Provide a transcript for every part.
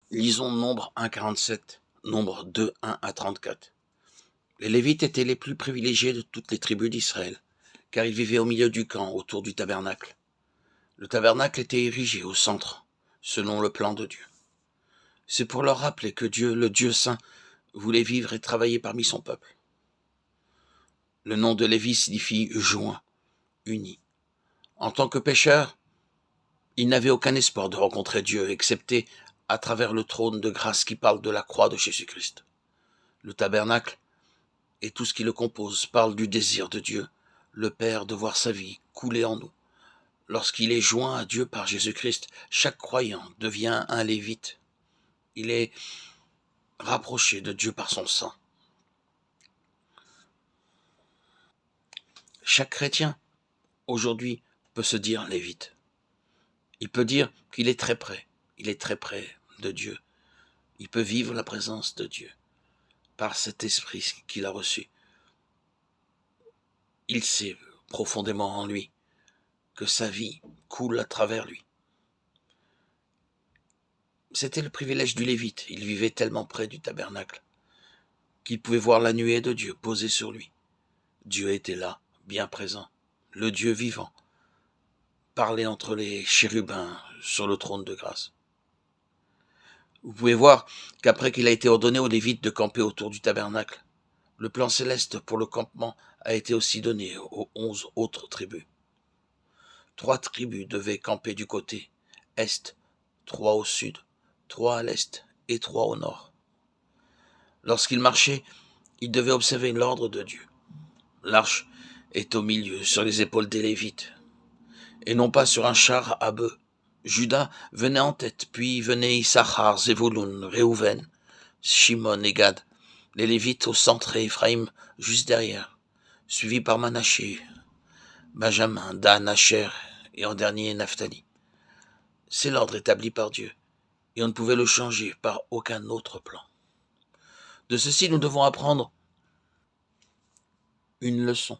Lisons Nombre 1,47, Nombre 2, 1 à 34. Les Lévites étaient les plus privilégiés de toutes les tribus d'Israël, car ils vivaient au milieu du camp, autour du tabernacle. Le tabernacle était érigé au centre, selon le plan de Dieu. C'est pour leur rappeler que Dieu, le Dieu saint, voulait vivre et travailler parmi son peuple. Le nom de Lévi signifie joint, uni. En tant que pécheurs, ils n'avaient aucun espoir de rencontrer Dieu, excepté à travers le trône de grâce qui parle de la croix de Jésus-Christ. Le tabernacle et tout ce qui le compose parle du désir de Dieu, le Père, de voir sa vie couler en nous. Lorsqu'il est joint à Dieu par Jésus-Christ, chaque croyant devient un lévite. Il est rapproché de Dieu par son sang. Chaque chrétien, aujourd'hui, peut se dire lévite. Il peut dire qu'il est très près. Il est très près de Dieu. Il peut vivre la présence de Dieu par cet esprit qu'il a reçu. Il sait profondément en lui que sa vie coule à travers lui. C'était le privilège du Lévite. Il vivait tellement près du tabernacle qu'il pouvait voir la nuée de Dieu posée sur lui. Dieu était là, bien présent, le Dieu vivant, parlait entre les chérubins sur le trône de grâce. Vous pouvez voir qu'après qu'il a été ordonné aux Lévites de camper autour du tabernacle, le plan céleste pour le campement a été aussi donné aux 11 autres tribus. 3 tribus devaient camper du côté est, 3 au sud, 3 à l'est et 3 au nord. Lorsqu'ils marchaient, ils devaient observer l'ordre de Dieu. L'arche est au milieu, sur les épaules des Lévites, et non pas sur un char à bœufs. Juda venait en tête, puis venaient Issachar, Zévouloun, Réhouven, Shimon et Gad, les Lévites au centre et Éphraïm juste derrière, suivis par Manaché, Benjamin, Dan, Asher et en dernier Naphtali. C'est l'ordre établi par Dieu, et on ne pouvait le changer par aucun autre plan. De ceci, nous devons apprendre une leçon.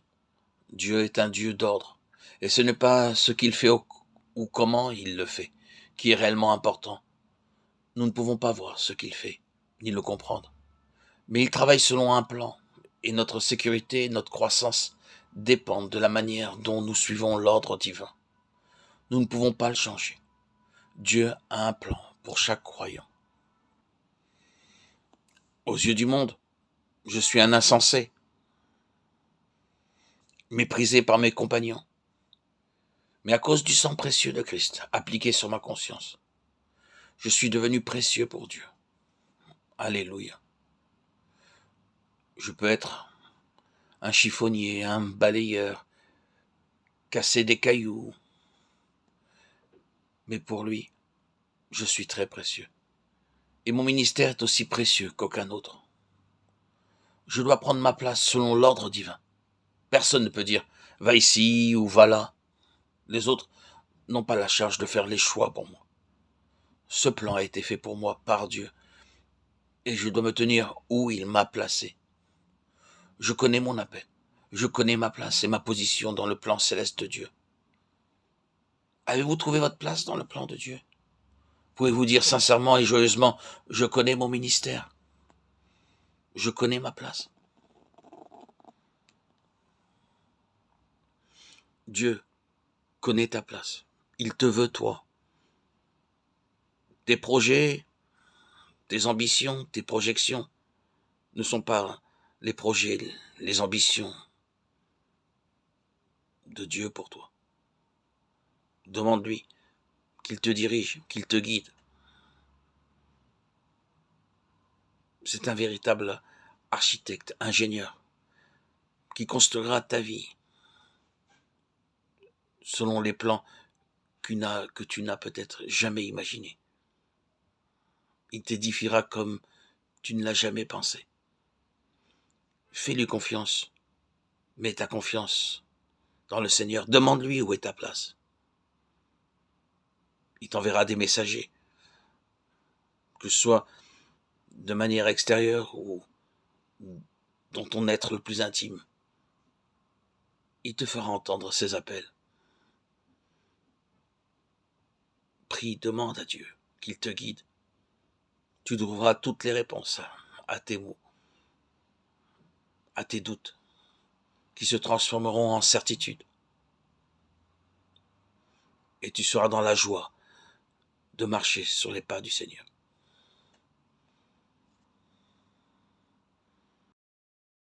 Dieu est un Dieu d'ordre, et ce n'est pas ce qu'il fait ou comment il le fait qui est réellement important. Nous ne pouvons pas voir ce qu'il fait, ni le comprendre. Mais il travaille selon un plan, et notre sécurité et notre croissance dépendent de la manière dont nous suivons l'ordre divin. Nous ne pouvons pas le changer. Dieu a un plan pour chaque croyant. Aux yeux du monde, je suis un insensé, méprisé par mes compagnons. Mais à cause du sang précieux de Christ appliqué sur ma conscience, je suis devenu précieux pour Dieu. Alléluia. Je peux être un chiffonnier, un balayeur, casser des cailloux, mais pour lui, je suis très précieux. Et mon ministère est aussi précieux qu'aucun autre. Je dois prendre ma place selon l'ordre divin. Personne ne peut dire « va ici » ou « va là ». Les autres n'ont pas la charge de faire les choix pour moi. Ce plan a été fait pour moi par Dieu, et je dois me tenir où il m'a placé. Je connais mon appel, je connais ma place et ma position dans le plan céleste de Dieu. Avez-vous trouvé votre place dans le plan de Dieu? Pouvez-vous dire sincèrement et joyeusement « je connais mon ministère, je connais ma place ». Dieu connaît ta place, il te veut toi. Tes projets, tes ambitions, tes projections ne sont pas les projets, les ambitions de Dieu pour toi. Demande-lui qu'il te dirige, qu'il te guide. C'est un véritable architecte, ingénieur, qui construira ta vie selon les plans que tu n'as peut-être jamais imaginés. Il t'édifiera comme tu ne l'as jamais pensé. Fais-lui confiance. Mets ta confiance dans le Seigneur. Demande-lui où est ta place. Il t'enverra des messagers, que ce soit de manière extérieure ou dans ton être le plus intime. Il te fera entendre ses appels. Prie, demande à Dieu qu'il te guide. Tu trouveras toutes les réponses à tes mots, à tes doutes, qui se transformeront en certitude. Et tu seras dans la joie de marcher sur les pas du Seigneur.